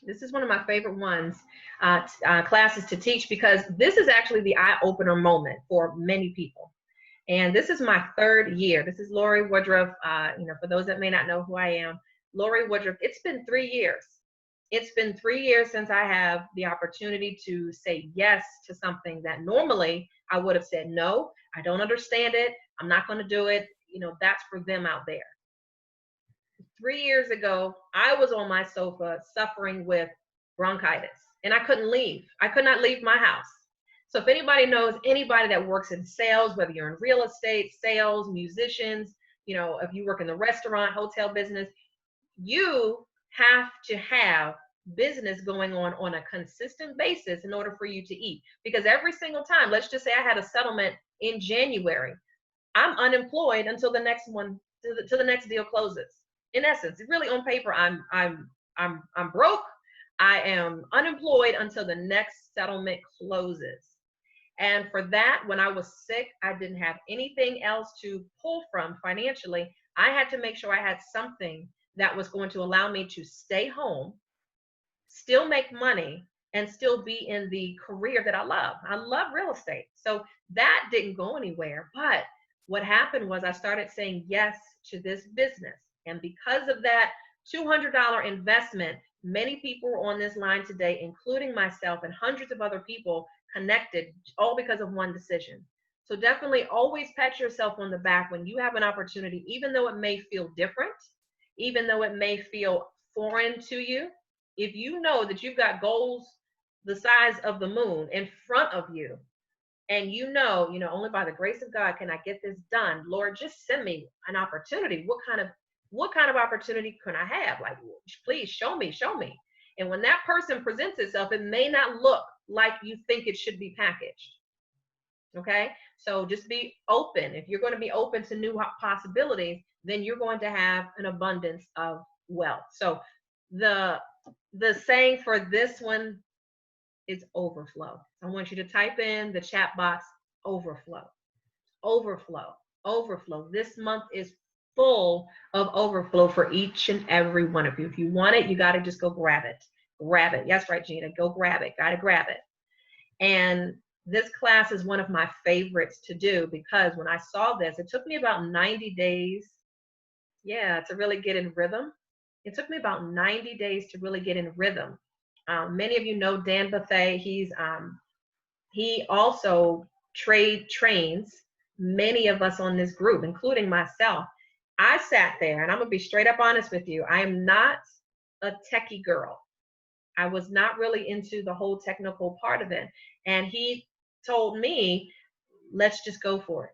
This is one of my favorite ones, classes to teach, because this is actually the eye-opener moment for many people. And this is my third year. This is Lori Woodruff. For those that may not know who I am, Lori Woodruff, it's been 3 years. It's been 3 years since I have the opportunity to say yes to something that normally I would have said no. I don't understand it. I'm not going to do it. That's for them out there. 3 years ago, I was on my sofa suffering with bronchitis, and I couldn't leave. I could not leave my house. So if anybody knows anybody that works in sales, whether you're in real estate, sales, musicians, if you work in the restaurant, hotel business, you have to have business going on a consistent basis in order for you to eat. Because every single time, let's just say I had a settlement in January, I'm unemployed until the next one, till the next deal closes. In essence, really on paper, I'm broke. I am unemployed until the next settlement closes. And for that, when I was sick, I didn't have anything else to pull from financially. I had to make sure I had something that was going to allow me to stay home, still make money, and still be in the career that I love. I love real estate. So that didn't go anywhere. But what happened was I started saying yes to this business. And because of that $200 investment, many people are on this line today, including myself and hundreds of other people connected, all because of one decision. So definitely always pat yourself on the back when you have an opportunity, even though it may feel different, even though it may feel foreign to you. If you know that you've got goals the size of the moon in front of you, and only by the grace of God can I get this done. Lord, just send me an opportunity. What kind of opportunity can I have? Like, please show me. And when that person presents itself, it may not look like you think it should be packaged. Okay? So just be open. If you're going to be open to new possibilities, then you're going to have an abundance of wealth. So the saying for this one is overflow. I want you to type in the chat box, overflow. This month is full of overflow for each and every one of you. If you want it, you got to just go grab it. Yes, right, Gina. Go grab it. Got to grab it. And this class is one of my favorites to do, because when I saw this, it took me about 90 days. Yeah, to really get in rhythm. It took me about 90 days to really get in rhythm. Many of you know Dan Buffet. He also trains many of us on this group, including myself. I sat there, and I'm going to be straight up honest with you. I am not a techie girl. I was not really into the whole technical part of it. And he told me, let's just go for it.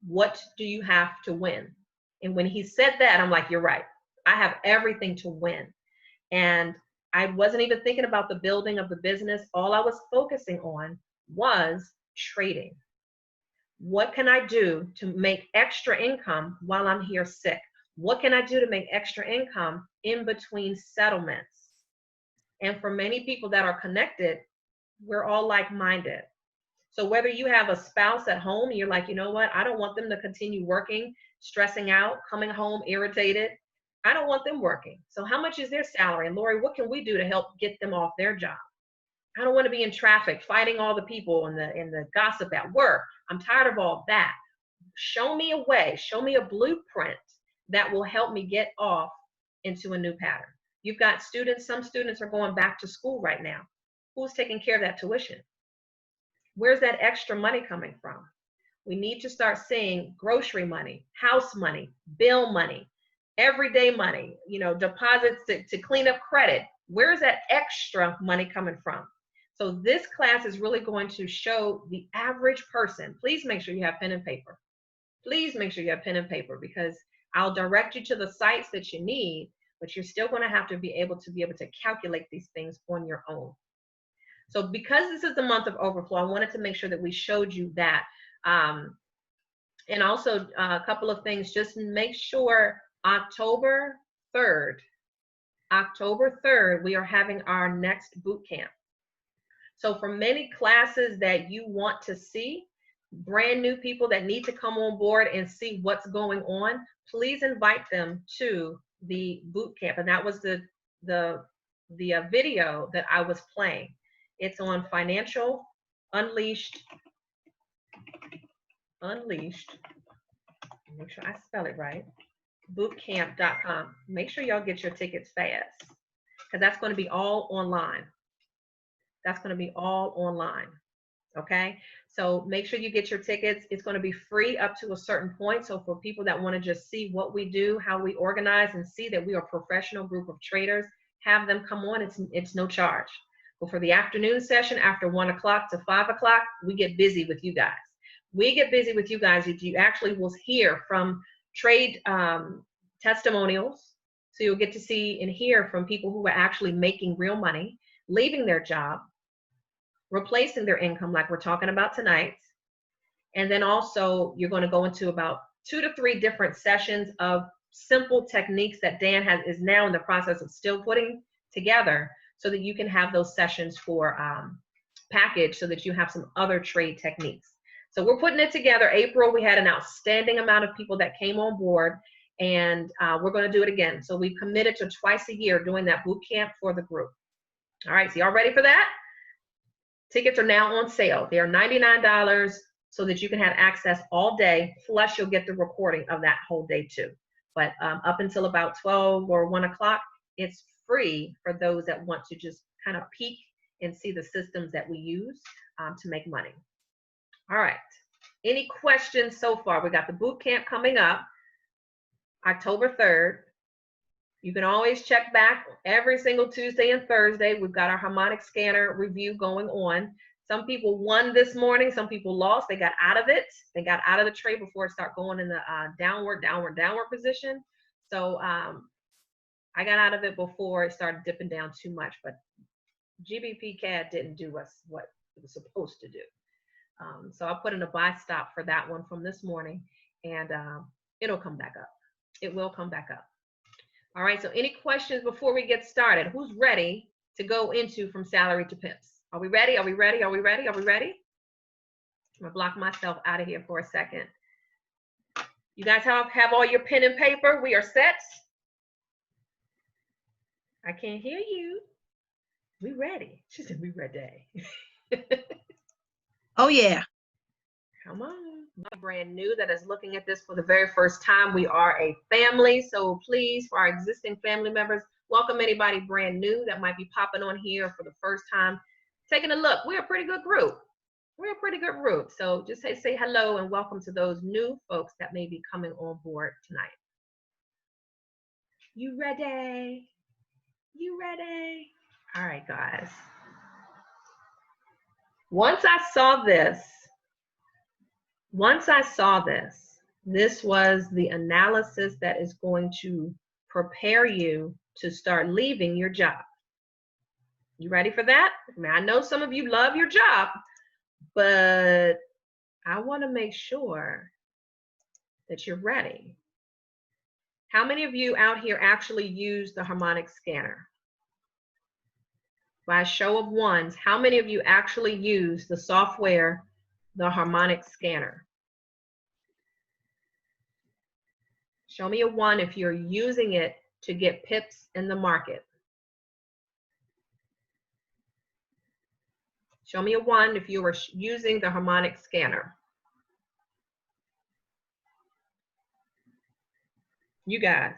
What do you have to win? And when he said that, I'm like, you're right. I have everything to win. And I wasn't even thinking about the building of the business. All I was focusing on was trading. What can I do to make extra income while I'm here sick? What can I do to make extra income in between settlements? And for many people that are connected, we're all like-minded. So whether you have a spouse at home and you're like, you know what, I don't want them to continue working, stressing out, coming home irritated. I don't want them working. So how much is their salary? And Lori, what can we do to help get them off their job? I don't want to be in traffic, fighting all the people and the gossip at work. I'm tired of all that. Show me a way, show me a blueprint that will help me get off into a new pattern. You've got students, some students are going back to school right now. Who's taking care of that tuition? Where's that extra money coming from? We need to start seeing grocery money, house money, bill money, everyday money, deposits to clean up credit. Where's that extra money coming from? So this class is really going to show the average person. Please make sure you have pen and paper. Please make sure you have pen and paper, because I'll direct you to the sites that you need, but you're still going to have to be able to calculate these things on your own. So because this is the month of overflow, I wanted to make sure that we showed you that. And also a couple of things, just make sure October 3rd, we are having our next boot camp. So for many classes that you want to see, brand new people that need to come on board and see what's going on, please invite them to the boot camp. And that was the the video that I was playing. It's on Financial Unleashed. Make sure I spell it right. Bootcamp.com. Make sure y'all get your tickets fast, because that's going to be all online. That's going to be all online. Okay, so make sure you get your tickets. It's going to be free up to a certain point. So for people that want to just see what we do, how we organize, and see that we are a professional group of traders, have them come on. It's no charge. But for the afternoon session, after 1 o'clock to 5 o'clock, we get busy with you guys. We get busy with you guys. You actually will hear from trade testimonials. So you'll get to see and hear from people who are actually making real money, leaving their job, replacing their income like we're talking about tonight. And then also you're going to go into about 2 to 3 different sessions of simple techniques that Dan is now in the process of still putting together, so that you can have those sessions for package, so that you have some other trade techniques. So we're putting it together. April, we had an outstanding amount of people that came on board, and we're going to do it again. So we've committed to twice a year doing that boot camp for the group. All right, so y'all ready for that? Tickets are now on sale. They are $99 so that you can have access all day, plus you'll get the recording of that whole day too. But up until about 12 or 1 o'clock, it's free for those that want to just kind of peek and see the systems that we use to make money. All right, any questions so far? We got the boot camp coming up October 3rd. You can always check back every single Tuesday and Thursday. We've got our harmonic scanner review going on. Some people won this morning. Some people lost. They got out of it. They got out of the trade before it started going in the downward position. So I got out of it before it started dipping down too much. But GBP CAD didn't do us what it was supposed to do. So I put in a buy stop for that one from this morning, and it'll come back up. It will come back up. All right, so any questions before we get started? Who's ready to go into from salary to pips? Are we ready? Are we ready? Are we ready? Are we ready? I'm gonna block myself out of here for a second. You guys have all your pen and paper? We are set. I can't hear you. We ready. She said we ready. Oh yeah. Come on. Brand new that is looking at this for the very first time. We are a family, so please, for our existing family members, welcome anybody brand new that might be popping on here for the first time, taking a look. We're a pretty good group. We're a pretty good group. So just say hello and welcome to those new folks that may be coming on board tonight. You ready? You ready? All right, guys. Once I saw this, this was the analysis that is going to prepare you to start leaving your job. You ready for that? I mean, I know some of you love your job, but I want to make sure that you're ready. How many of you out here actually use the harmonic scanner? By a show of ones, how many of you actually use the software, the harmonic scanner? Show me a 1 if you're using it to get pips in the market. Show me a 1 if you were using the harmonic scanner. You guys,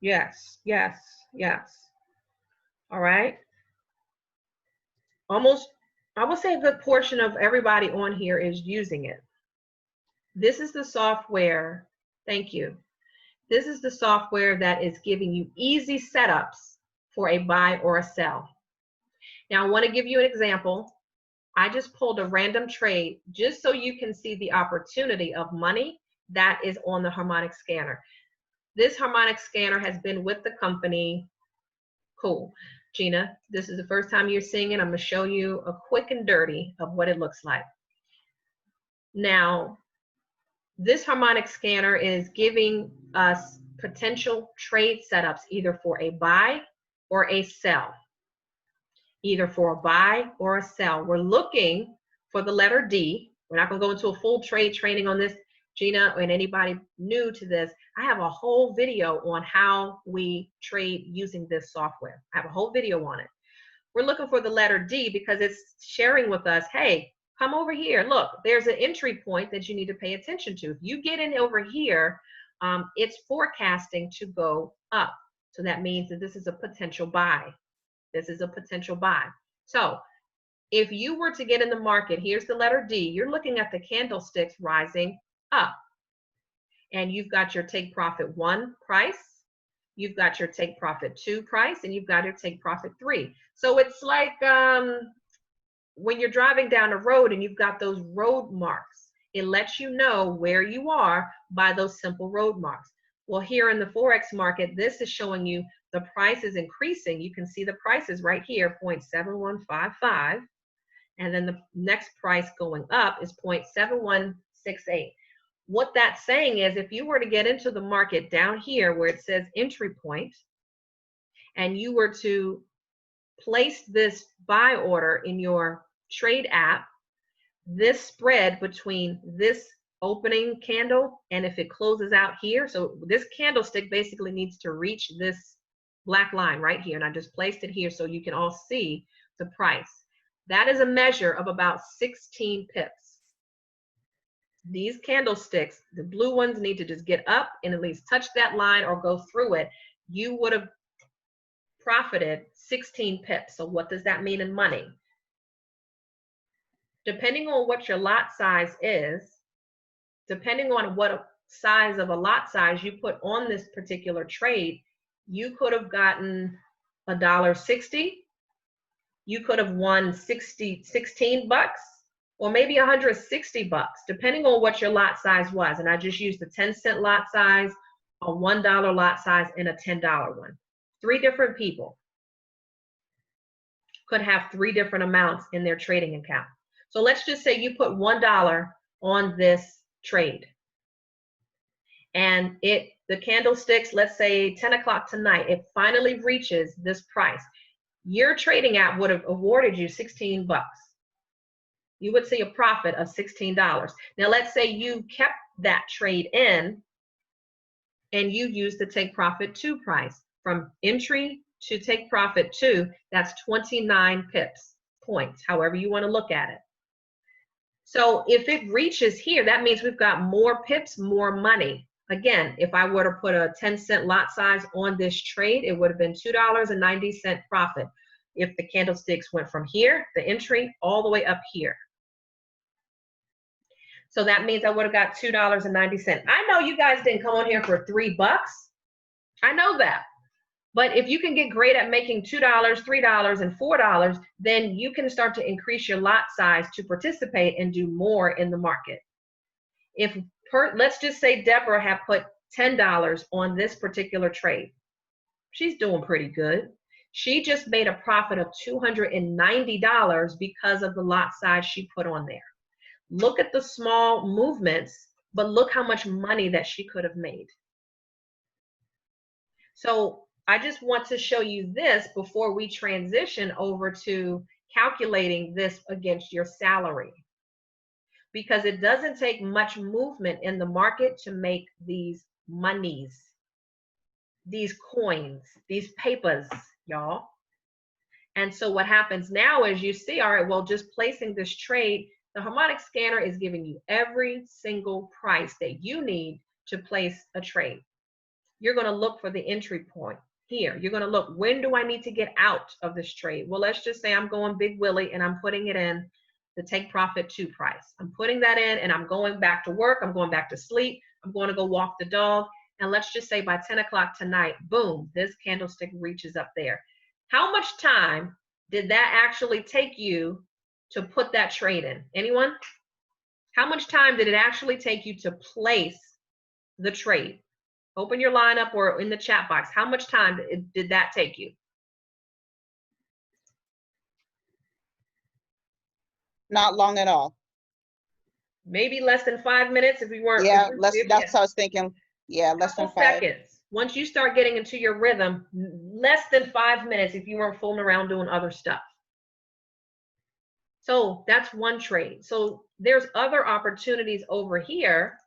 yes, yes, yes. All right. Almost, I would say a good portion of everybody on here is using it. This is the software, thank you. This is the software that is giving you easy setups for a buy or a sell. Now I want to give you an example. I just pulled a random trade just so you can see the opportunity of money that is on the harmonic scanner. This harmonic scanner has been with the company. Cool. Gina, this is the first time you're seeing it. I'm going to show you a quick and dirty of what it looks like. Now, this harmonic scanner is giving us potential trade setups either for a buy or a sell. Either for a buy or a sell. We're looking for the letter D. We're not going to go into a full trade training on this. Gina and anybody new to this, I have a whole video on how we trade using this software. I have a whole video on it. We're looking for the letter D because it's sharing with us, hey, come over here. Look, there's an entry point that you need to pay attention to. If you get in over here, it's forecasting to go up. So that means that this is a potential buy. This is a potential buy. So if you were to get in the market, here's the letter D, you're looking at the candlesticks rising up. And you've got your take profit 1 price, you've got your take profit 2 price, and you've got your take profit 3. So it's like when you're driving down a road and you've got those road marks, it lets you know where you are by those simple road marks. Well, here in the Forex market, this is showing you the price is increasing. You can see the prices right here, 0.7155. And then the next price going up is 0.7168. What that's saying is if you were to get into the market down here where it says entry point, and you were to place this buy order in your trade app, this spread between this opening candle and if it closes out here, so this candlestick basically needs to reach this black line right here, and I just placed it here so you can all see the price. That is a measure of about 16 pips. These candlesticks, the blue ones, need to just get up and at least touch that line or go through it. You would have profited 16 pips. So what does that mean in money? Depending on what your lot size is, depending on what size of a lot size you put on this particular trade, you could have gotten $1.60. You could have won 16 bucks, or maybe 160 bucks, depending on what your lot size was. And I just used a 10-cent lot size, a $1 lot size, and a $10 one. 3 different people could have 3 different amounts in their trading account. So let's just say you put $1 on this trade. And the candlesticks, let's say 10 o'clock tonight, it finally reaches this price. Your trading app would have awarded you 16 bucks. You would see a profit of $16. Now let's say you kept that trade in and you used the take profit 2 price. From entry to take profit 2, that's 29 pips, points, however you want to look at it. So if it reaches here, that means we've got more pips, more money. Again, if I were to put a 10-cent lot size on this trade, it would have been $2.90 profit if the candlesticks went from here, the entry, all the way up here. So that means I would have got $2.90. I know you guys didn't come on here for $3 bucks. I know that. But if you can get great at making $2, $3, and $4, then you can start to increase your lot size to participate and do more in the market. Let's just say Deborah had put $10 on this particular trade. She's doing pretty good. She just made a profit of $290 because of the lot size she put on there. Look at the small movements, but look how much money that she could have made. So I just want to show you this before we transition over to calculating this against your salary. Because it doesn't take much movement in the market to make these monies, these coins, these papers, y'all. And so what happens now is you see, all right, well, just placing this trade, the harmonic scanner is giving you every single price that you need to place a trade. You're going to look for the entry point here. You're going to look, when do I need to get out of this trade? Well, let's just say I'm going Big Willie and I'm putting it in the take profit 2 price. I'm putting that in and I'm going back to work. I'm going back to sleep. I'm going to go walk the dog. And let's just say by 10 o'clock tonight, boom, this candlestick reaches up there. How much time did that actually take you to put that trade in? Anyone? How much time did it actually take you to place the trade? Open your lineup or in the chat box. How much time did that take you? Not long at all. Maybe less than 5 minutes if we weren't. Yeah, that's what I was thinking. Yeah, less than 5 seconds. Once you start getting into your rhythm, less than 5 minutes if you weren't fooling around doing other stuff. So that's one trade. So there's other opportunities over here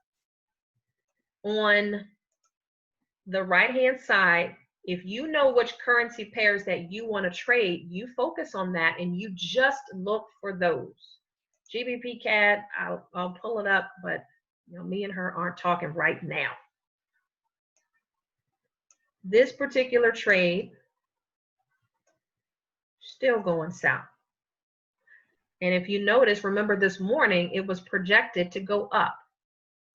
on the right-hand side, if you know which currency pairs that you want to trade, you focus on that and you just look for those. GBP CAD, I'll pull it up, but you know, me and her aren't talking right now. This particular trade, still going south. And if you notice, remember this morning, it was projected to go up.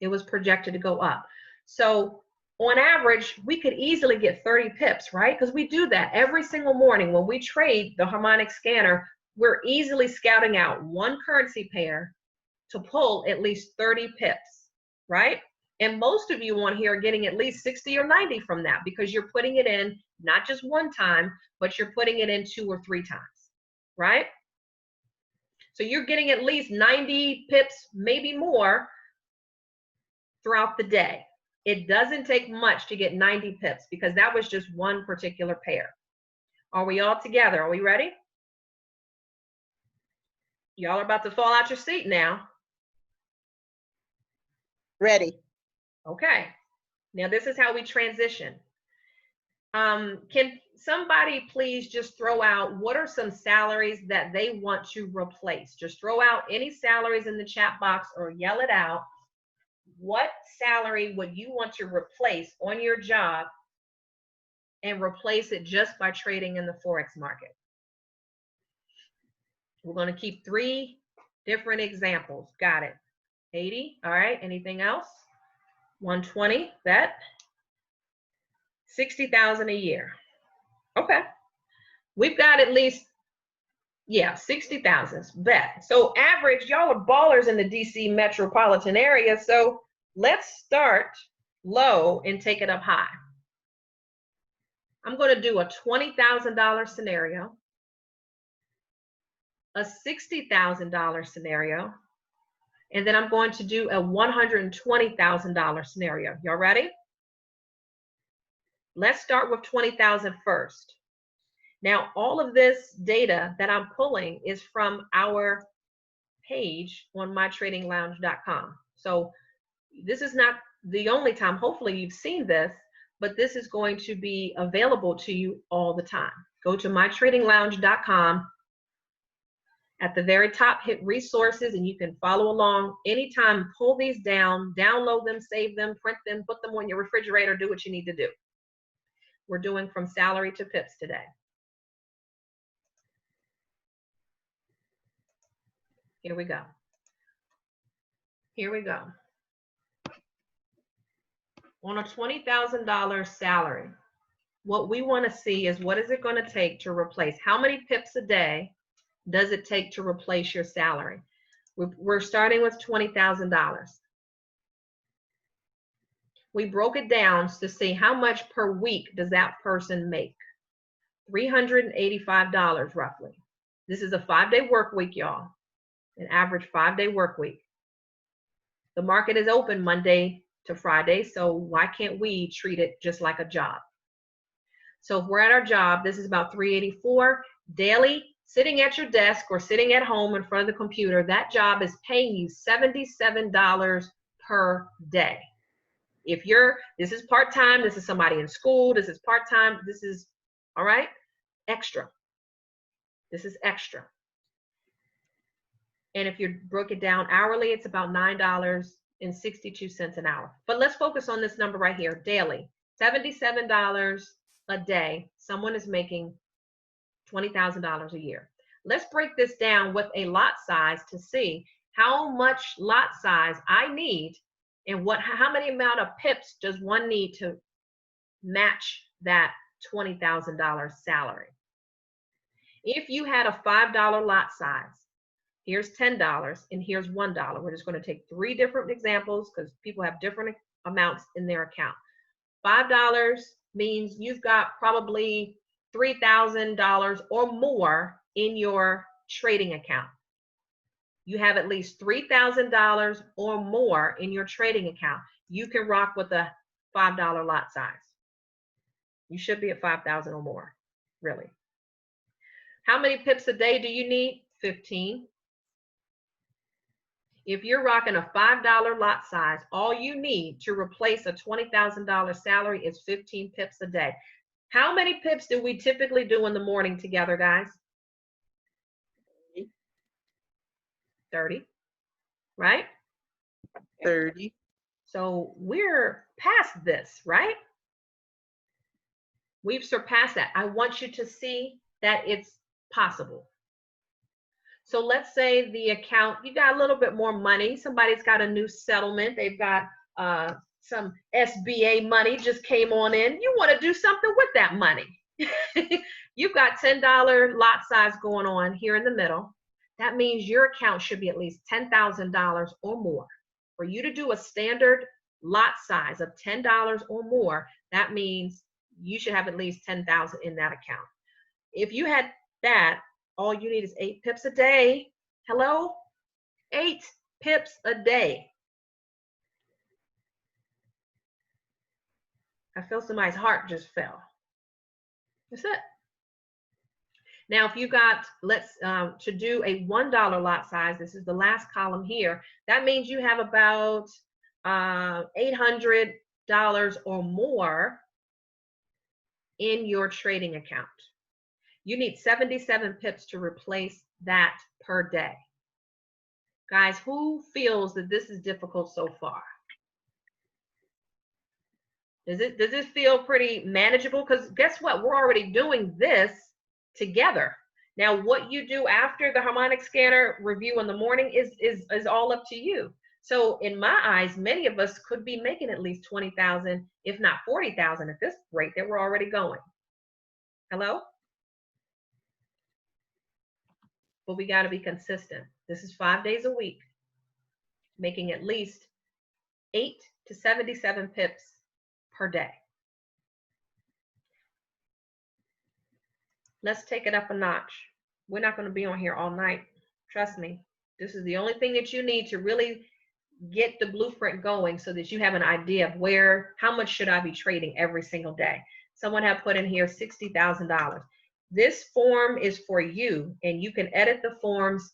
It was projected to go up. So on average, we could easily get 30 pips, right? Because we do that every single morning. When we trade the harmonic scanner, we're easily scouting out one currency pair to pull at least 30 pips, right? And most of you on here are getting at least 60 or 90 from that because you're putting it in not just one time, but you're putting it in 2 or 3 times, right? So you're getting at least 90 pips, maybe more, throughout the day. It doesn't take much to get 90 pips because that was just one particular pair. Are we all together? Are we ready? Y'all are about to fall out your seat now. Ready. Okay. Now this is how we transition. Can somebody please just throw out what are some salaries that they want to replace? Just throw out any salaries in the chat box or yell it out. What salary would you want to replace on your job and replace it just by trading in the Forex market? We're going to keep 3 different examples. Got it. 80. All right. Anything else? 120. Bet. 60,000 a year. Okay. We've got at least, yeah, 60,000. Bet. So average, y'all are ballers in the DC metropolitan area. So let's start low and take it up high. I'm going to do a $20,000 scenario, a $60,000 scenario, and then I'm going to do a $120,000 scenario. Y'all ready? Let's start with 20,000 first. Now, all of this data that I'm pulling is from our page on mytradinglounge.com. So this is not the only time, hopefully you've seen this, but this is going to be available to you all the time. Go to mytradinglounge.com. At the very top, hit resources, and you can follow along anytime. Pull these down, download them, save them, print them, put them on your refrigerator, do what you need to do. We're doing from salary to pips today. Here we go. Here we go. On a $20,000 salary, what we want to see is what is it going to take to replace? How many pips a day does it take to replace your salary? We're starting with $20,000. We broke it down to see how much per week does that person make. $385 roughly. This is a 5-day work week, y'all. An average 5-day work week. The market is open Monday to Friday, so why can't we treat it just like a job? So if we're at our job, this is about $384 daily, sitting at your desk or sitting at home in front of the computer. That job is paying you $77 per day. If this is part-time, this is somebody in school, this is part-time, this is, all right, extra. This is extra. And if you broke it down hourly, it's about $9.62 an hour. But let's focus on this number right here, daily. $77 a day, someone is making $20,000 a year. Let's break this down with a lot size to see how much lot size I need and how many amount of pips does one need to match that $20,000 salary. If you had a $5 lot size, here's $10 and here's $1. We're just going to take 3 different examples because people have different amounts in their account. $5 means you've got probably $3,000 or more in your trading account. You have at least $3,000 or more in your trading account. You can rock with a $5 lot size. You should be at 5,000 or more, really. How many pips a day do you need? 15. If you're rocking a $5 lot size, all you need to replace a $20,000 salary is 15 pips a day. How many pips do we typically do in the morning together, guys? 30, right? 30. So we're past this, right? We've surpassed that. I want you to see that it's possible. So let's say the account, you got a little bit more money. Somebody's got a new settlement. They've got some SBA money just came on in. You want to do something with that money. You've got $10 lot size going on here in the middle. That means your account should be at least $10,000 or more. For you to do a standard lot size of $10 or more, that means you should have at least $10,000 in that account. If you had that, all you need is 8 pips a day. Hello? 8 pips a day. I feel somebody's heart just fell. That's it. Now, if you got, let's, to do a $1 lot size, this is the last column here, that means you have about $800 or more in your trading account. You need 77 pips to replace that per day. Guys, who feels that this is difficult so far? Does this feel pretty manageable? Because guess what? We're already doing this together. Now, what you do after the harmonic scanner review in the morning is all up to you. So in my eyes, many of us could be making at least 20,000, if not 40,000 at this rate that we're already going. Hello? But we got to be consistent. This is 5 days a week, making at least 8 to 77 pips per day. Let's take it up a notch. We're not going to be on here all night. Trust me. This is the only thing that you need to really get the blueprint going so that you have an idea of how much should I be trading every single day. Someone had put in here $60,000. This form is for you, and you can edit the forms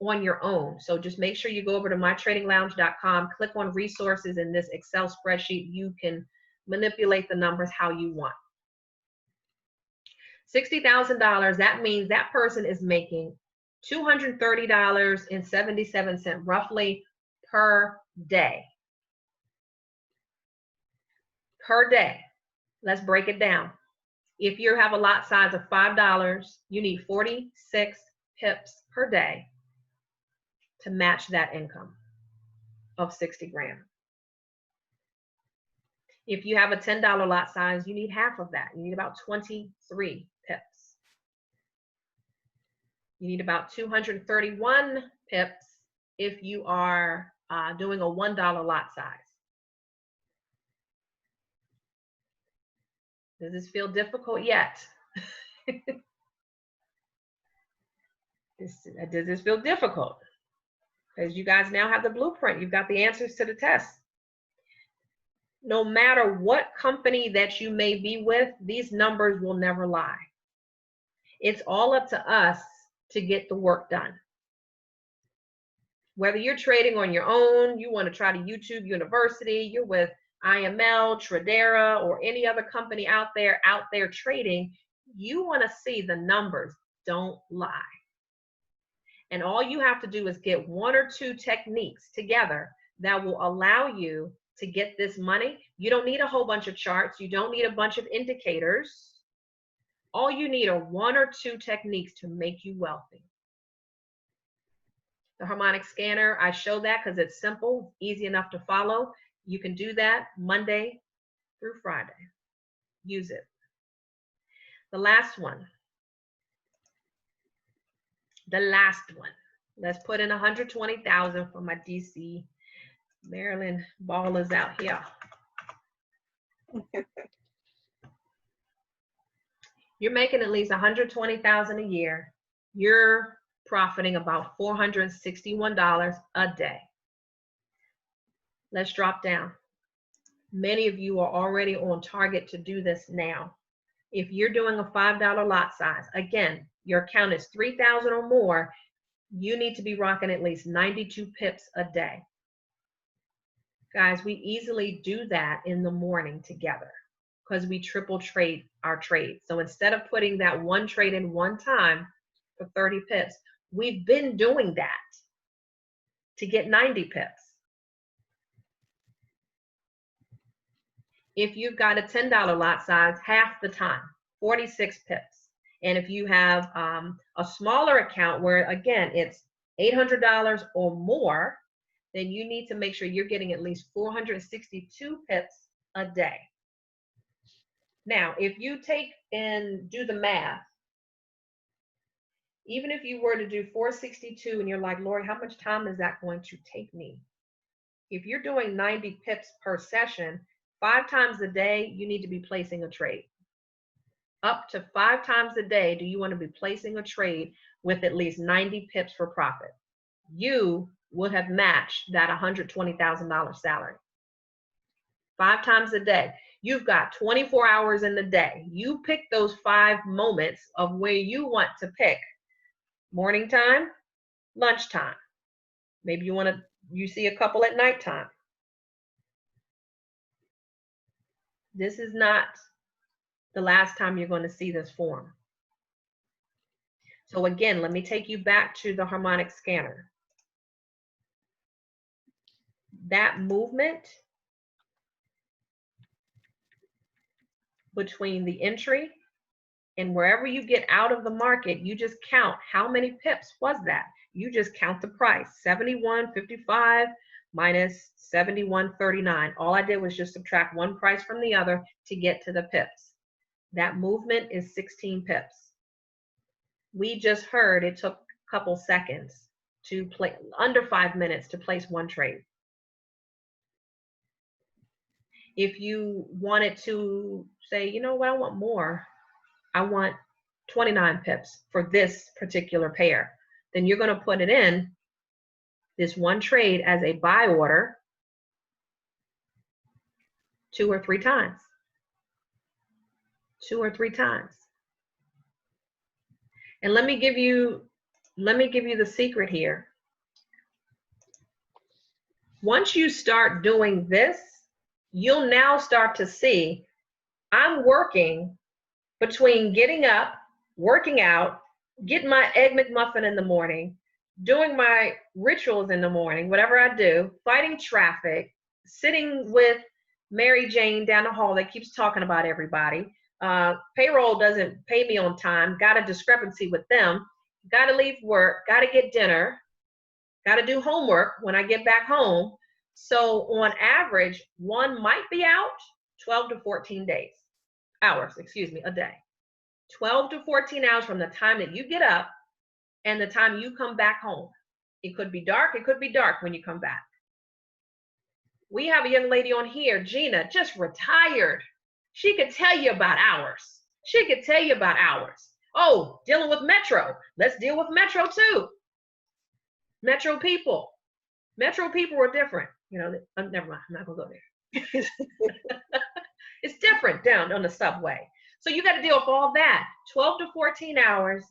on your own. So just make sure you go over to mytradinglounge.com, click on resources in this Excel spreadsheet. You can manipulate the numbers how you want. $60,000, that means that person is making $230.77 roughly per day. Per day. Let's break it down. If you have a lot size of $5, you need 46 pips per day to match that income of 60 grand. If you have a $10 lot size, you need half of that. You need about 23 pips. You need about 231 pips if you are doing a $1 lot size. Does this feel difficult yet? Does this feel difficult? Because you guys now have the blueprint. You've got the answers to the test. No matter what company that you may be with, these numbers will never lie. It's all up to us to get the work done. Whether you're trading on your own, you want to try to YouTube University, you're with IML, Tradera, or any other company out there trading, you want to see the numbers don't lie. And all you have to do is get 1 or 2 techniques together that will allow you to get this money. You don't need a whole bunch of charts. You don't need a bunch of indicators. All you need are 1 or 2 techniques to make you wealthy. The harmonic scanner, I show that because it's simple, easy enough to follow. You can do that Monday through Friday. Use it. The last one. Let's put in 120,000 for my DC Maryland ballers out here. You're making at least 120,000 a year. You're profiting about $461 a day. Let's drop down. Many of you are already on target to do this now. If you're doing a $5 lot size, again, your account is 3,000 or more, you need to be rocking at least 92 pips a day. Guys, we easily do that in the morning together because we triple trade our trades. So instead of putting that one trade in one time for 30 pips, we've been doing that to get 90 pips. If you've got a $10 lot size, half the time, 46 pips. And if you have a smaller account where, again, it's $800 or more, then you need to make sure you're getting at least 462 pips a day. Now, if you take and do the math, even if you were to do 462 and you're like, Lori, how much time is that going to take me? If you're doing 90 pips per session, 5 times a day, you need to be placing a trade. Up to 5 times a day, do you want to be placing a trade with at least 90 pips for profit? You would have matched that $120,000 salary. 5 times a day. You've got 24 hours in the day. You pick those 5 moments of where you want to pick. Morning time, lunchtime. Maybe you see a couple at nighttime. This is not the last time you're going to see this form. So again, let me take you back to the harmonic scanner. That movement between the entry and wherever you get out of the market, you just count how many pips was that. You just count the price, 71.55 minus 71.39. All I did was just subtract one price from the other to get to the pips. That movement is 16 pips. We just heard it took a couple seconds to play, under 5 minutes to place one trade. If you wanted to say, you know what, I want more. I want 29 pips for this particular pair. Then you're going to put it in this one trade as a buy order 2 or 3 times. 2 or 3 times. And let me give you the secret here. Once you start doing this, you'll now start to see I'm working between getting up, working out, getting my egg McMuffin in the morning, doing my rituals in the morning, whatever I do, fighting traffic, sitting with Mary Jane down the hall that keeps talking about everybody. Payroll doesn't pay me on time, got a discrepancy with them, got to leave work, got to get dinner, got to do homework when I get back home. So on average, one might be out 12 to 14 hours, a day. 12 to 14 hours from the time that you get up and the time you come back home. It could be dark when you come back. We have a young lady on here, Gina, just retired. She could tell you about hours. Oh, dealing with Metro. Let's deal with Metro too. Metro people are different. You know, never mind, I'm not gonna go there. It's different down on the subway. So you got to deal with all that. 12 to 14 hours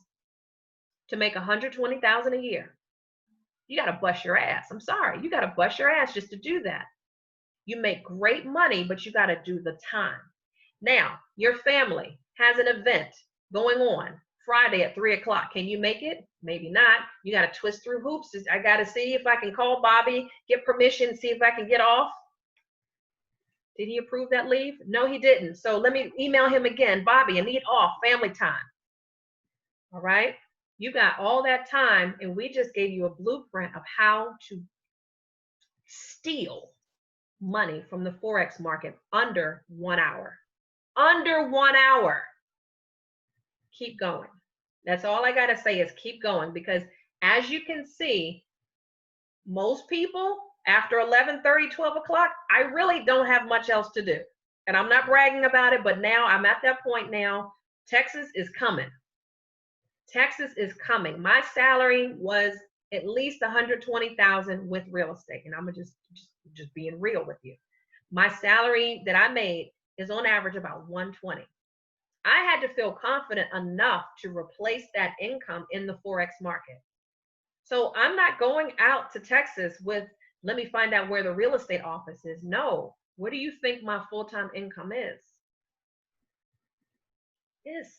to make $120,000 a year. You got to bust your ass. I'm sorry. You got to bust your ass just to do that. You make great money, but you got to do the time. Now, your family has an event going on Friday at 3 o'clock. Can you make it? Maybe not. You got to twist through hoops. I got to see if I can call Bobby, get permission, see if I can get off. Did he approve that leave? No, he didn't. So let me email him again. Bobby, I need off, family time. All right? You got all that time, and we just gave you a blueprint of how to steal money from the forex market under 1 hour. Under 1 hour. Keep going. That's all I got to say is keep going, because as you can see, most people after 11:30, 12 o'clock, I really don't have much else to do. And I'm not bragging about it, but now I'm at that point now. Texas is coming. Texas is coming. My salary was at least $120,000 with real estate. And I'm just being real with you. My salary that I made is on average about $120,000. I had to feel confident enough to replace that income in the forex market. So I'm not going out to Texas with, let me find out where the real estate office is. No. What do you think my full-time income is? Yes.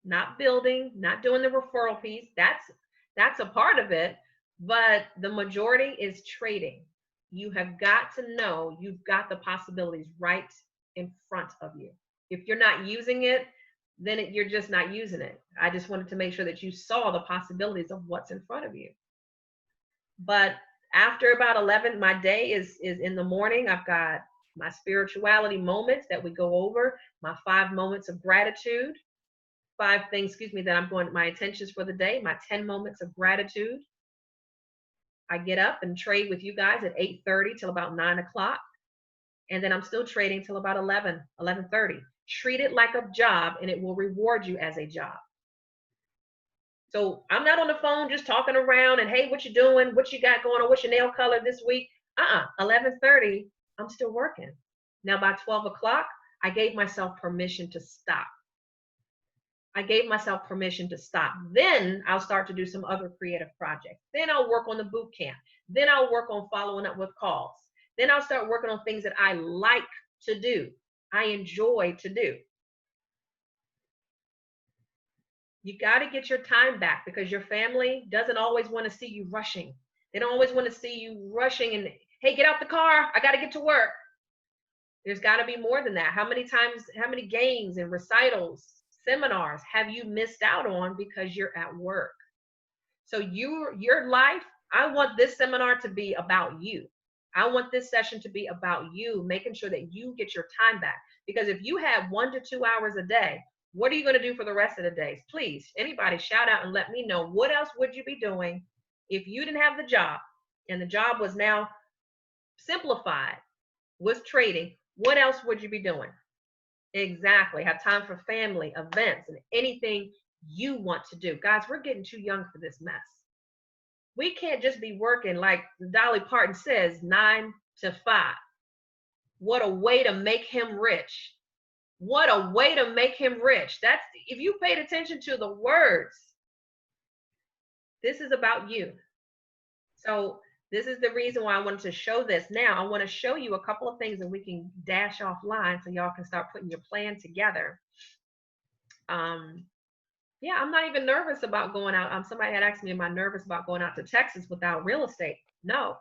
Not building, not doing the referral piece. That's a part of it, but the majority is trading. You have got to know you've got the possibilities right in front of you. If you're not using it, then you're just not using it. I just wanted to make sure that you saw the possibilities of what's in front of you. But after about 11, my day is in the morning. I've got my spirituality moments that we go over, my 5 moments of gratitude, 5 things, excuse me, that I'm going, my intentions for the day, my 10 moments of gratitude. I get up and trade with you guys at 8:30 till about 9 o'clock. And then I'm still trading till about 11:30. Treat it like a job and it will reward you as a job. So I'm not on the phone just talking around and, hey, what you doing? What you got going on? What's your nail color this week? 11:30, I'm still working. Now by 12 o'clock, I gave myself permission to stop. I gave myself permission to stop. Then I'll start to do some other creative projects. Then I'll work on the boot camp. Then I'll work on following up with calls. Then I'll start working on things that I like to do, I enjoy to do. You got to get your time back because your family doesn't always want to see you rushing. They don't always want to see you rushing and, hey, get out the car. I got to get to work. There's got to be more than that. How many times, how many games and recitals, seminars have you missed out on because you're at work? So your life, I want this seminar to be about you. I want this session to be about you, making sure that you get your time back. Because if you have 1 to 2 hours a day, what are you going to do for the rest of the days? Please, anybody shout out and let me know, what else would you be doing if you didn't have the job and the job was now simplified with trading? What else would you be doing? Exactly. Have time for family, events, and anything you want to do. Guys, we're getting too young for this mess. We can't just be working, like Dolly Parton says, 9 to 5. What a way to make him rich. What a way to make him rich. That's, if you paid attention to the words, this is about you. So this is the reason why I wanted to show this. Now I want to show you a couple of things that we can dash offline so y'all can start putting your plan together. Yeah, I'm not even nervous about going out. Somebody had asked me, am I nervous about going out to Texas without real estate? No.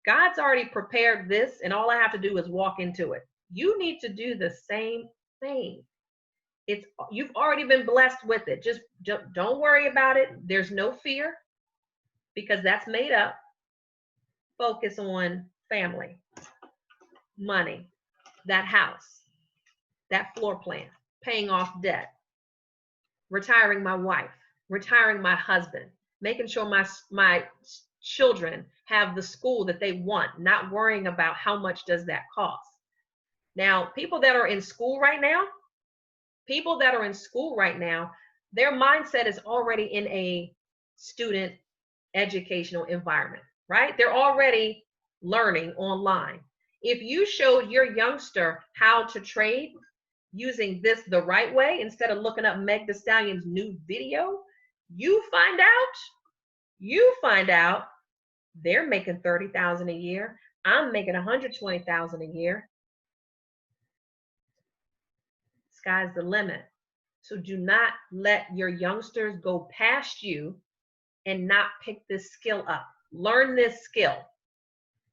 God's already prepared this, and all I have to do is walk into it. You need to do the same thing. You've already been blessed with it. Just don't worry about it. There's no fear because that's made up. Focus on family, money, that house, that floor plan, paying off debt, retiring my wife, retiring my husband, making sure my children have the school that they want, not worrying about how much does that cost. Now, people that are in school right now, their mindset is already in a student educational environment, right? They're already learning online. If you showed your youngster how to trade using this the right way, instead of looking up Meg Thee Stallion's new video, you find out they're making $30,000 a year. I'm making $120,000 a year. Sky's the limit. So do not let your youngsters go past you and not pick this skill up. Learn this skill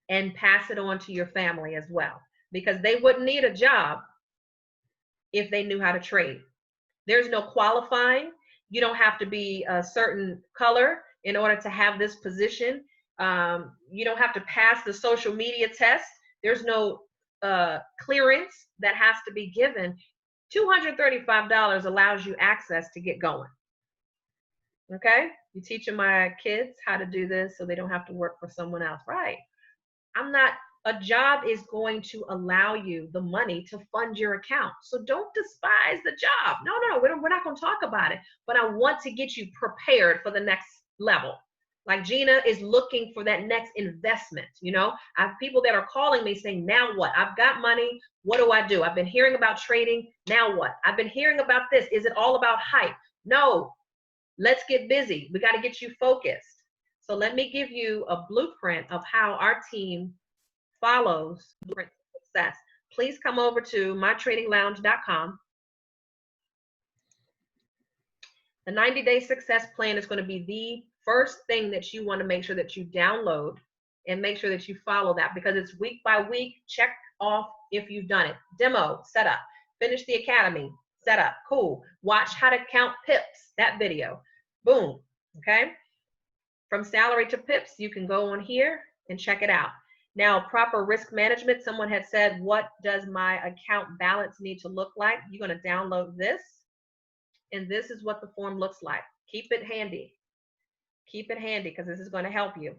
and pass it on to your family as well, because they wouldn't need a job if they knew how to trade. There's no qualifying. You don't have to be a certain color in order to have this position. You don't have to pass the social media test. There's no clearance that has to be given. $235 allows you access to get going. Okay? You're teaching my kids how to do this so they don't have to work for someone else. Right. A job is going to allow you the money to fund your account. So don't despise the job. No, we're not going to talk about it. But I want to get you prepared for the next level. Like Gina is looking for that next investment. You know, I have people that are calling me saying, now what? I've got money. What do I do? I've been hearing about trading. Now what? I've been hearing about this. Is it all about hype? No. Let's get busy. We got to get you focused. So let me give you a blueprint of how our team follows blueprint success. Please come over to mytradinglounge.com. The 90-day success plan is going to be the first thing that you want to make sure that you download and make sure that you follow that, because it's week by week. Check off if you've done it. Demo, set up. Finish the academy, set up. Cool. Watch how to count pips, that video. Boom. Okay. From salary to pips, you can go on here and check it out. Now, proper risk management. Someone had said, what does my account balance need to look like? You're going to download this. And this is what the form looks like. Keep it handy. Keep it handy, because this is going to help you.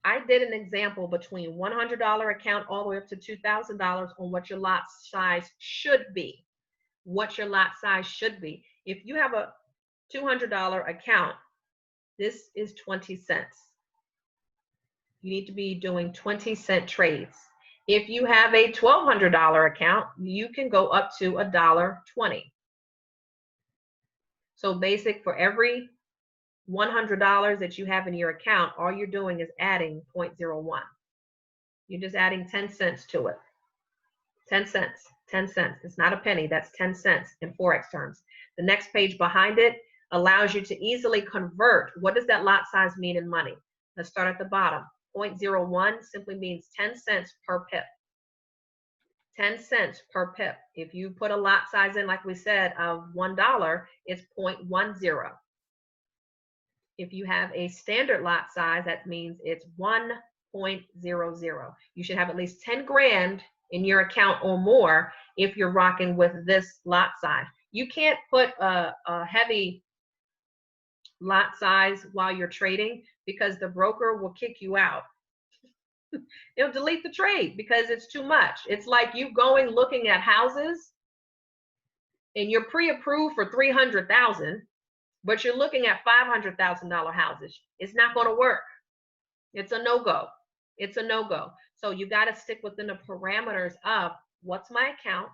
I did an example between $100 account all the way up to $2,000 on what your lot size should be. What your lot size should be. If you have a $200 account, this is 20 cents. You need to be doing 20-cent trades. If you have a $1,200 account, you can go up to $1.20. So basic, for every $100 that you have in your account, all you're doing is adding 0.01. You're just adding 10 cents to it. 10 cents, 10 cents. It's not a penny, that's 10 cents in forex terms. The next page behind it allows you to easily convert. What does that lot size mean in money? Let's start at the bottom. 0.01 simply means 10 cents per pip. 10 cents per pip. If you put a lot size in, like we said, of $1, it's 0.10. If you have a standard lot size, that means it's 1.00. You should have at least 10 grand in your account or more if you're rocking with this lot size. You can't put a heavy lot size while you're trading, because the broker will kick you out. They'll delete the trade because it's too much. It's like you going looking at houses and you're pre-approved for 300,000, but you're looking at $500,000 houses. It's not going to work. It's a no-go. It's a no-go. So you got to stick within the parameters of what's my account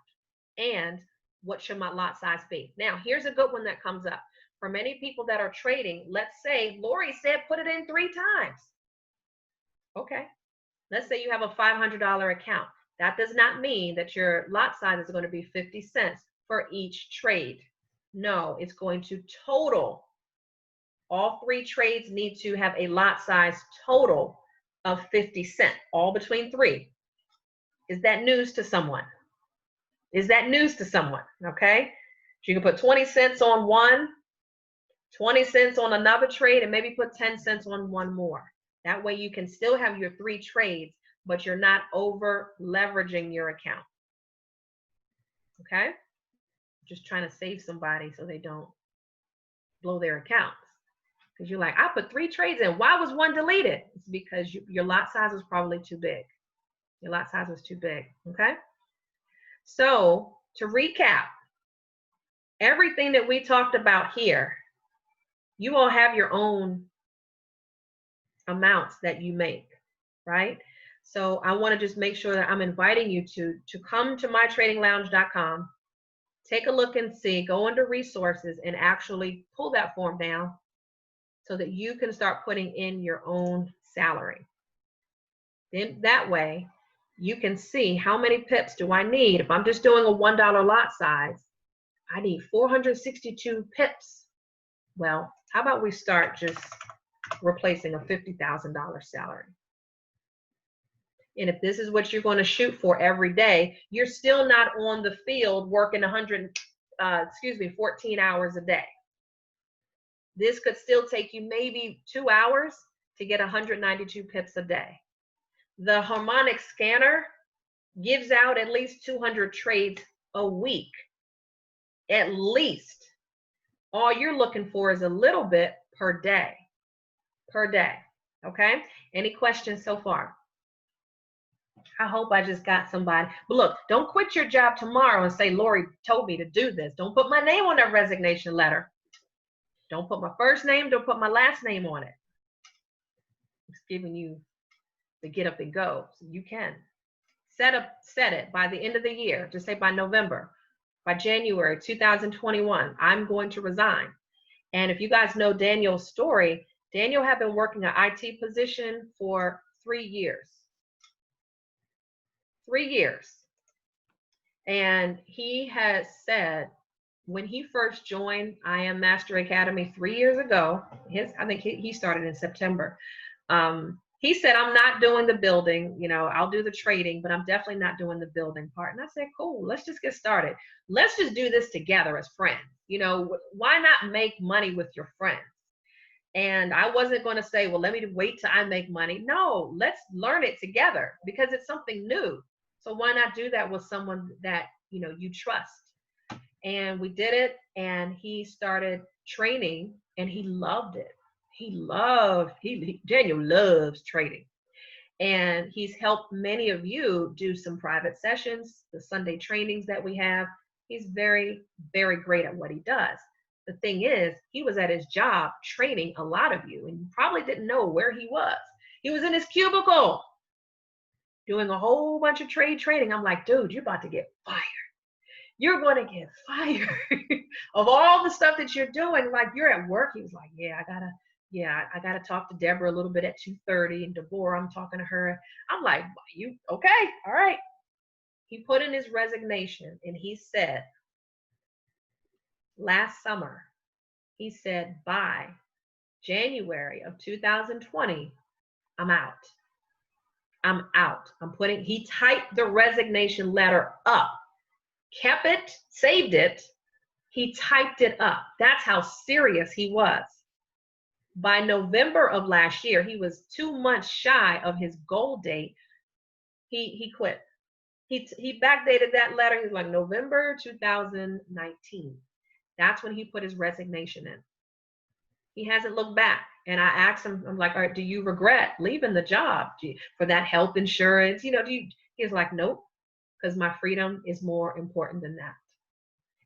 and what should my lot size be. Now, here's a good one that comes up. For many people that are trading, let's say Lori said put it in 3 times. Okay. Let's say you have a $500 account. That does not mean that your lot size is going to be 50 cents for each trade. No, it's going to total. All 3 trades need to have a lot size total of 50 cents, all between 3. Is that news to someone? Is that news to someone? Okay. So you can put 20 cents on one, 20 cents on another trade, and maybe put 10 cents on one more. That way you can still have your 3 trades, but you're not over leveraging your account. Okay? Just trying to save somebody so they don't blow their accounts. Because you're like, I put 3 trades in. Why was one deleted? It's because your lot size was probably too big. Your lot size was too big. Okay? So to recap, everything that we talked about here, you all have your own amounts that you make, right? So I want to just make sure that I'm inviting you to come to mytradinglounge.com, take a look and see, go under resources and actually pull that form down so that you can start putting in your own salary. Then that way you can see how many pips do I need. If I'm just doing a $1 lot size, I need 462 pips. Well, how about we start just replacing a $50,000 salary? And if this is what you're going to shoot for every day, you're still not on the field working 14 hours a day. This could still take you maybe 2 hours to get 192 pips a day. The harmonic scanner gives out at least 200 trades a week. At least. All you're looking for is a little bit per day. Per day. Okay? Any questions so far? I hope I just got somebody. But look, don't quit your job tomorrow and say, Lori told me to do this. Don't put my name on that resignation letter. Don't put my first name, don't put my last name on it. It's giving you the get up and go. So you can set it by the end of the year. Just say by November, by January 2021, I'm going to resign. And if you guys know Daniel's story, Daniel had been working an IT position for 3 years. 3 years. And he has said when he first joined I Am Mastery Academy 3 years ago, I think he started in September. He said, I'm not doing the building, I'll do the trading, but I'm definitely not doing the building part. And I said, cool, let's just get started. Let's just do this together as friends. Why not make money with your friends? And I wasn't going to say, well, let me wait till I make money. No, let's learn it together because it's something new. So why not do that with someone that, you trust? And we did it, and he started training, and he loved it. Daniel loves trading. And he's helped many of you do some private sessions, the Sunday trainings that we have. He's very, very great at what he does. The thing is, he was at his job training a lot of you, and you probably didn't know where he was. He was in his cubicle doing a whole bunch of training. I'm like, dude, you're about to get fired. You're going to get fired of all the stuff that you're doing. Like, you're at work. He was like, I gotta talk to Deborah a little bit at 2:30, and Deborah, I'm talking to her. I'm like, you okay? All right. He put in his resignation, and he said, last summer, he said, by January of 2020, I'm out. I'm out. He typed the resignation letter up, kept it, saved it. He typed it up. That's how serious he was. By November of last year, he was 2 months shy of his goal date. He quit. He backdated that letter. He was like November 2019. That's when he put his resignation in. He hasn't looked back. And I asked him, I'm like, all right, do you regret leaving the job for that health insurance? He's like, nope, because my freedom is more important than that.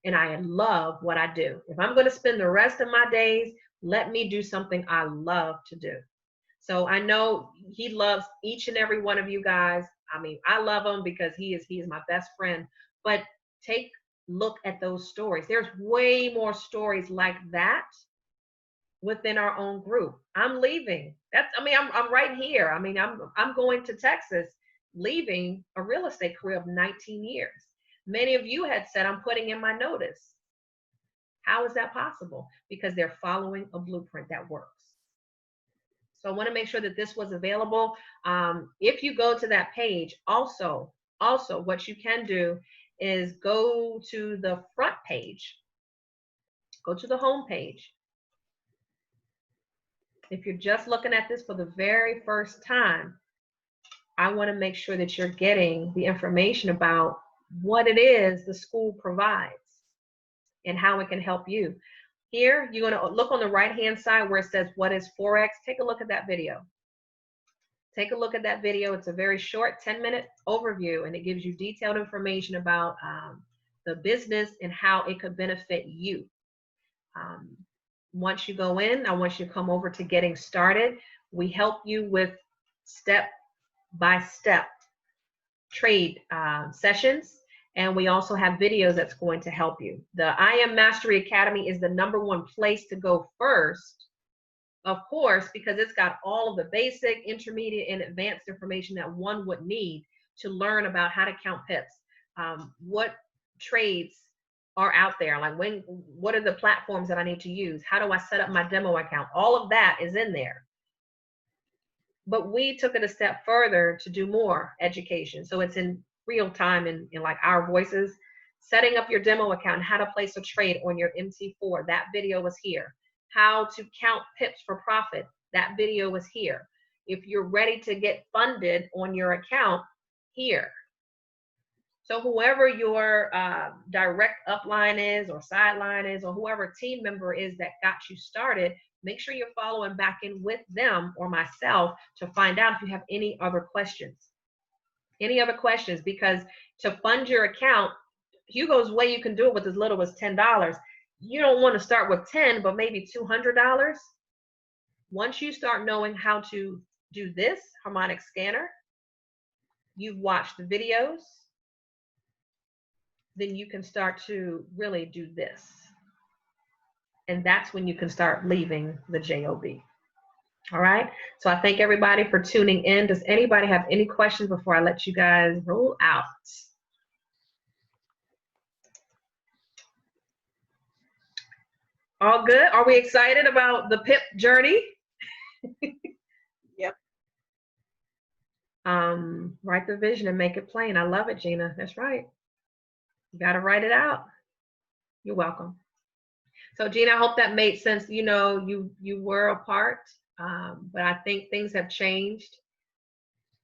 And I love what I do. If I'm going to spend the rest of my days, let me do something I love to do. So I know he loves each and every one of you guys. I mean, I love him because he is my best friend. But take a look at those stories. There's way more stories like that within our own group. I'm leaving. I'm right here. I'm going to Texas, leaving a real estate career of 19 years. Many of you had said, I'm putting in my notice. How is that possible? Because they're following a blueprint that works. So I want to make sure that this was available. If you go to that page, also what you can do is go to the front page. Go to the home page. If you're just looking at this for the very first time, I want to make sure that you're getting the information about what it is the school provides and how it can help you. Here, you're going to look on the right-hand side where it says, what is forex? Take a look at that video. Take a look at that video. It's a very short 10-minute overview, and it gives you detailed information about the business and how it could benefit you. Once you go in, I want you to come over to getting started. We help you with step-by-step trade sessions, and we also have videos that's going to help you. The I Am Mastery Academy is the #1 place to go first, of course, because it's got all of the basic, intermediate, and advanced information that one would need to learn about how to count pips, what trades are out there, like what are the platforms that I need to use, how do I set up my demo account. All of that is in there. But we took it a step further to do more education. So it's in real time in like our voices. Setting up your demo account, how to place a trade on your MT4, that video was here. How to count pips for profit, that video was here. If you're ready to get funded on your account, here. So whoever your direct upline is or sideline is, or whoever team member is that got you started, make sure you're following back in with them or myself to find out if you have any other questions. Any other questions? Because to fund your account, Hugo's way you can do it with as little as $10. You don't want to start with 10, but maybe $200. Once you start knowing how to do this harmonic scanner, you've watched the videos, then you can start to really do this. And that's when you can start leaving the job. All right. So I thank everybody for tuning in. Does anybody have any questions before I let you guys roll out? All good? Are we excited about the PIP journey? Yep. Write the vision and make it plain. I love it, Gina. That's right. You got to write it out. You're welcome. So Gina, I hope that made sense. You know, you were apart, but I think things have changed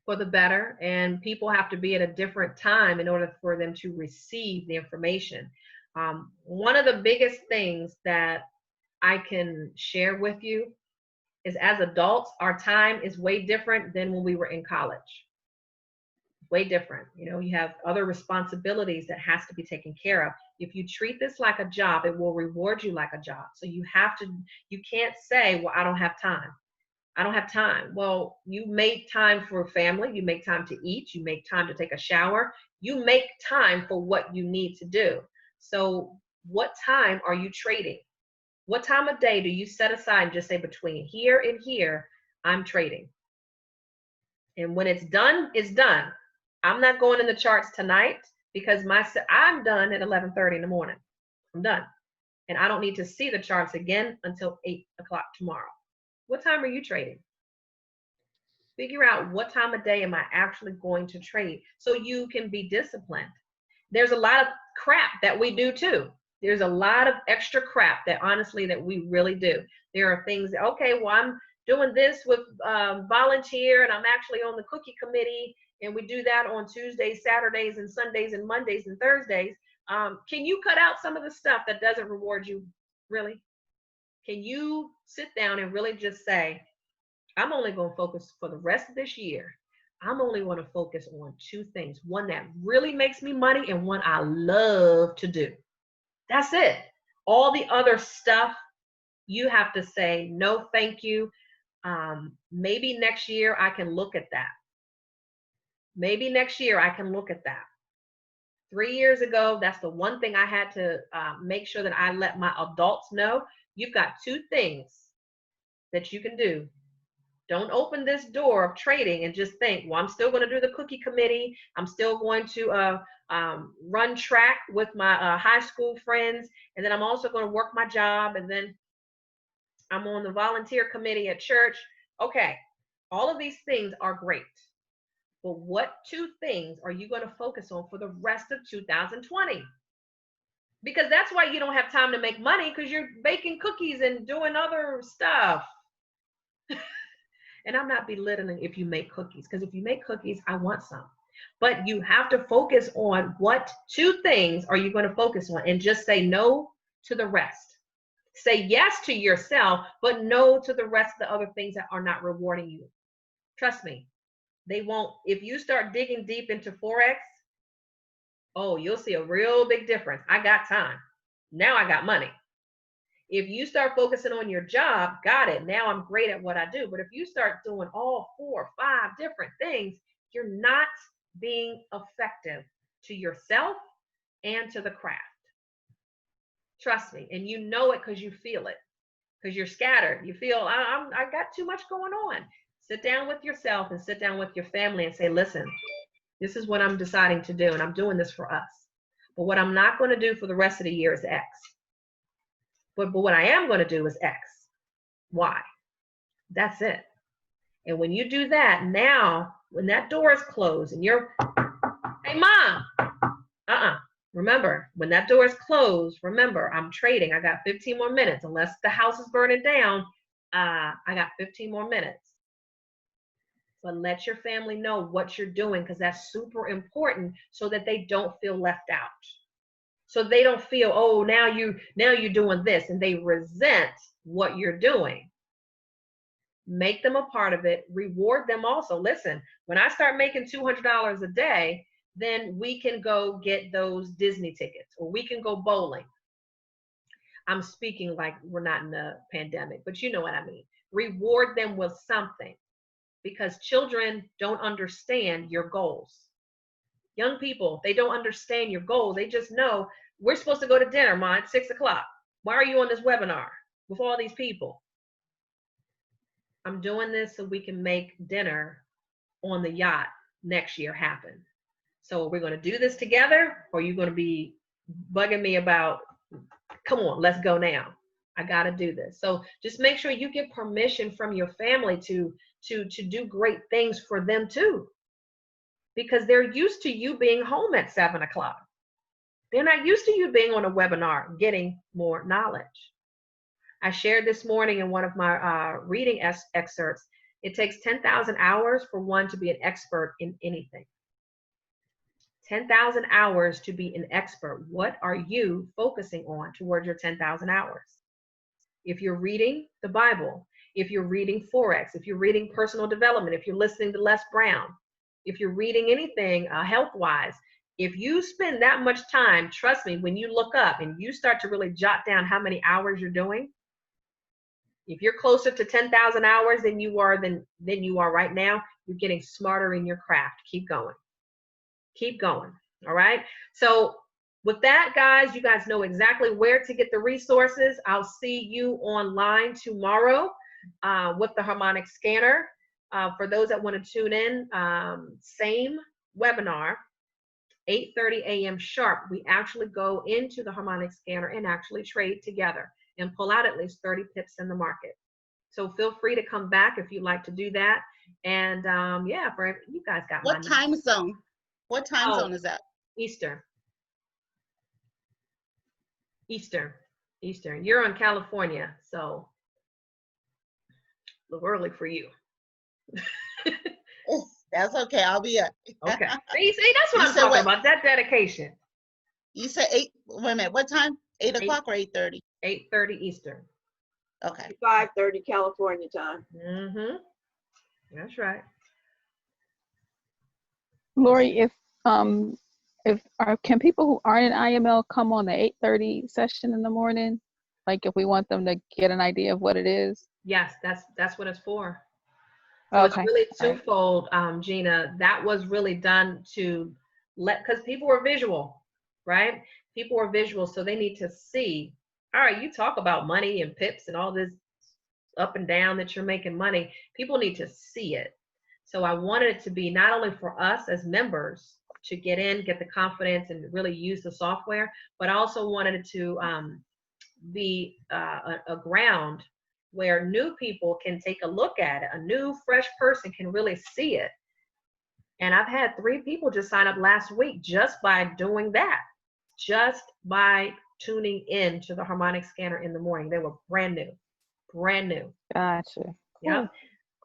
for the better, and people have to be at a different time in order for them to receive the information. One of the biggest things that I can share with you is, as adults, our time is way different than when we were in college. Way different. You know, you have other responsibilities that has to be taken care of. If you treat this like a job, it will reward you like a job. So you can't say, well, I don't have time. I don't have time. Well, you make time for family. You make time to eat. You make time to take a shower. You make time for what you need to do. So what time are you trading? What time of day do you set aside and just say, between here and here, I'm trading? And when it's done, it's done. I'm not going in the charts tonight because I'm done at 11:30 in the morning. I'm done. And I don't need to see the charts again until 8 o'clock tomorrow. What time are you trading? Figure out, what time of day am I actually going to trade, so you can be disciplined. There's a lot of crap that we do too. There's a lot of extra crap that honestly that we really do. There are things that, okay, well, I'm doing this with volunteer, and I'm actually on the cookie committee, and we do that on Tuesdays, Saturdays, and Sundays, and Mondays, and Thursdays. Can you cut out some of the stuff that doesn't reward you? Really? Can you sit down and really just say, I'm only going to focus for the rest of this year. I'm only going to focus on two things. One that really makes me money, and one I love to do. That's it. All the other stuff, you have to say, no, thank you. Maybe next year I can look at that. Maybe next year I can look at that. 3 years ago, that's the one thing I had to make sure that I let my adults know. You've got two things that you can do. Don't open this door of trading and just think, well, I'm still going to do the cookie committee. I'm still going to run track with my high school friends. And then I'm also going to work my job. And then I'm on the volunteer committee at church. Okay, all of these things are great. But what two things are you going to focus on for the rest of 2020? Because that's why you don't have time to make money, because you're baking cookies and doing other stuff. And I'm not belittling if you make cookies, because if you make cookies, I want some. But you have to focus on, what two things are you going to focus on, and just say no to the rest. Say yes to yourself, but no to the rest of the other things that are not rewarding you. Trust me, they won't. If you start digging deep into forex, oh, you'll see a real big difference. I got time. Now I got money. If you start focusing on your job, got it. Now I'm great at what I do. But if you start doing all 4 or 5 different things, you're not being effective to yourself and to the craft. Trust me. And you know it because you feel it, because you're scattered. You feel, I got too much going on. Sit down with yourself and sit down with your family and say, listen, this is what I'm deciding to do, and I'm doing this for us. But what I'm not going to do for the rest of the year is X. But what I am going to do is X, Y. That's it. And when you do that, now, when that door is closed and you're, hey, Mom, remember, when that door is closed, remember, I'm trading. I got 15 more minutes. Unless the house is burning down, I got 15 more minutes. But let your family know what you're doing, because that's super important, so that they don't feel left out. So they don't feel, oh, now you're doing this, and they resent what you're doing. Make them a part of it. Reward them also. Listen, when I start making $200 a day, then we can go get those Disney tickets, or we can go bowling. I'm speaking like we're not in a pandemic, but you know what I mean. Reward them with something, because children don't understand your goals. Young people, they don't understand your goals. They just know, we're supposed to go to dinner, Ma, at 6 o'clock. Why are you on this webinar? with all these people. I'm doing this so we can make dinner on the yacht next year happen. So we're going to do this together, or you're going to be bugging me about, come on, let's go now. I got to do this. So just make sure you get permission from your family to do great things for them too, because they're used to you being home at 7 o'clock. They're not used to you being on a webinar getting more knowledge. I shared this morning in one of my reading excerpts. It takes 10,000 hours for one to be an expert in anything. 10,000 hours to be an expert. What are you focusing on towards your 10,000 hours? If you're reading the Bible, if you're reading forex, if you're reading personal development, if you're listening to Les Brown, if you're reading anything health-wise, if you spend that much time, trust me, when you look up and you start to really jot down how many hours you're doing, if you're closer to 10,000 hours than you are right now, you're getting smarter in your craft. Keep going. Keep going. All right. So with that, guys, you guys know exactly where to get the resources. I'll see you online tomorrow with the harmonic scanner. For those that want to tune in, same webinar, 8:30 a.m. sharp. We actually go into the harmonic scanner and actually trade together and pull out at least 30 pips in the market. So feel free to come back if you'd like to do that. And yeah, for you guys got what time zone? What time zone is that? Eastern. You're in California, so a little early for you. That's okay. I'll be up. Okay. See, that's what I'm talking about. That dedication. You said 8. Wait a minute. What time? 8 o'clock or 8:30? 8:30 Eastern. Okay. 5:30 California time. Mm-hmm. That's right. Lori, can people who aren't in IML come on the 8:30 session in the morning? Like if we want them to get an idea of what it is? Yes, that's what it's for. So okay. It's really twofold, Gina. That was really done to because people are visual, right? People are visual, so they need to see. All right, you talk about money and pips and all this up and down that you're making money. People need to see it. So I wanted it to be not only for us as members to get in, get the confidence and really use the software, but I also wanted it to be a ground where new people can take a look at it. A new, fresh person can really see it. And I've had 3 people just sign up last week just by doing that, just by tuning in to the harmonic scanner in the morning. They were brand new. Gotcha. Yeah.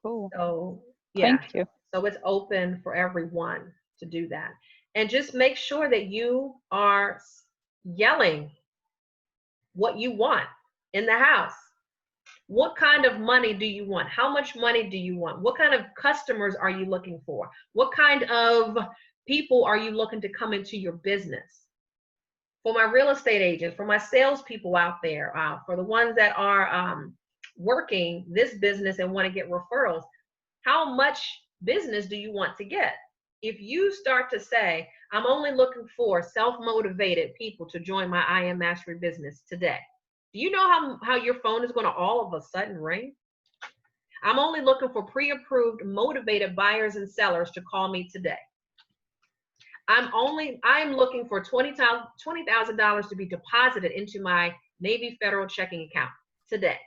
Cool. So yeah. Thank you. So it's open for everyone to do that. And just make sure that you are yelling what you want in the house. What kind of money do you want? How much money do you want? What kind of customers are you looking for? What kind of people are you looking to come into your business? For my real estate agents, for my salespeople out there, for the ones that are working this business and want to get referrals, how much business do you want to get? If you start to say, I'm only looking for self-motivated people to join my I Am Mastery business today, do you know how your phone is going to all of a sudden ring? I'm only looking for pre-approved, motivated buyers and sellers to call me today. I'm looking for $20,000 to be deposited into my Navy Federal checking account today.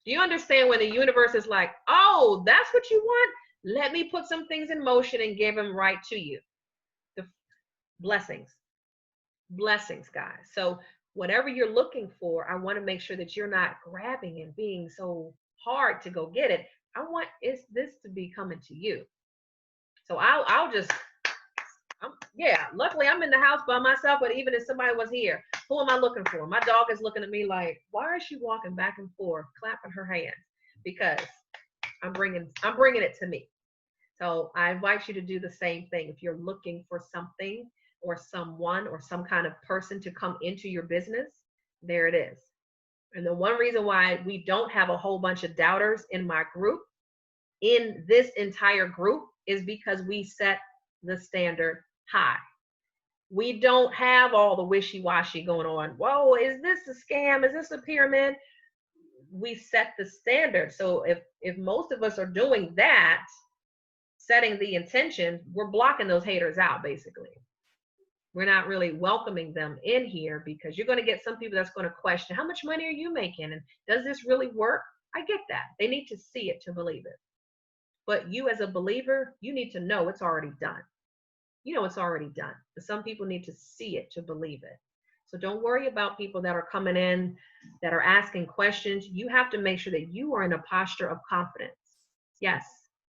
Do you understand when the universe is like, oh, that's what you want? Let me put some things in motion and give them right to you. The blessings, guys. So whatever you're looking for, I want to make sure that you're not grabbing and being so hard to go get it. I want this to be coming to you. So luckily I'm in the house by myself, but even if somebody was here, who am I looking for? My dog is looking at me like, why is she walking back and forth, clapping her hands? Because I'm bringing it to me. So I invite you to do the same thing. If you're looking for something or someone or some kind of person to come into your business, there it is. And the one reason why we don't have a whole bunch of doubters in my group, in this entire group, is because we set the standard high. We don't have all the wishy-washy going on. Whoa, is this a scam? Is this a pyramid? we set the standard. So if most of us are doing that, setting the intention, we're blocking those haters out basically. We're not really welcoming them in here, because you're going to get some people that's going to question, how much money are you making? And does this really work? I get that. They need to see it to believe it. But you as a believer, you need to know it's already done. You know it's already done. But some people need to see it to believe it. So don't worry about people that are coming in, that are asking questions. You have to make sure that you are in a posture of confidence. Yes,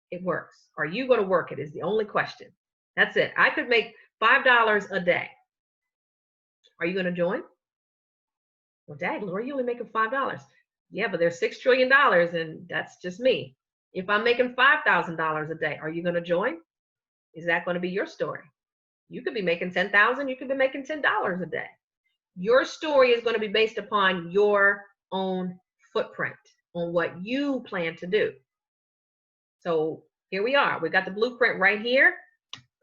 it works. Are you going to work it is the only question. That's it. I could make $5 a day. Are you going to join? Well, Dad, Lori, you only making $5. Yeah, but there's $6 trillion, and that's just me. If I'm making $5,000 a day, are you going to join? Is that going to be your story? You could be making $10,000. You could be making $10 a day. Your story is going to be based upon your own footprint, on what you plan to do. So here we are. We got the blueprint right here.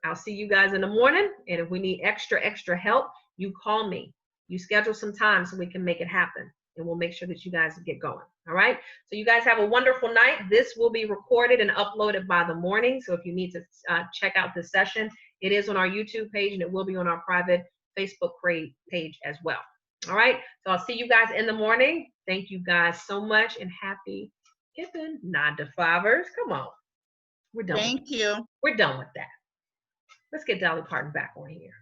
I'll see you guys in the morning. And if we need extra help, you call me. You schedule some time so we can make it happen. And we'll make sure that you guys get going. All right. So you guys have a wonderful night. This will be recorded and uploaded by the morning. So if you need to check out this session, it is on our YouTube page, and it will be on our private Facebook page as well. All right. So I'll see you guys in the morning. Thank you guys so much, and happy Kipping 9 to 5ers. Come on. We're done. Thank you. We're done with that. Let's get Dolly Parton back on here.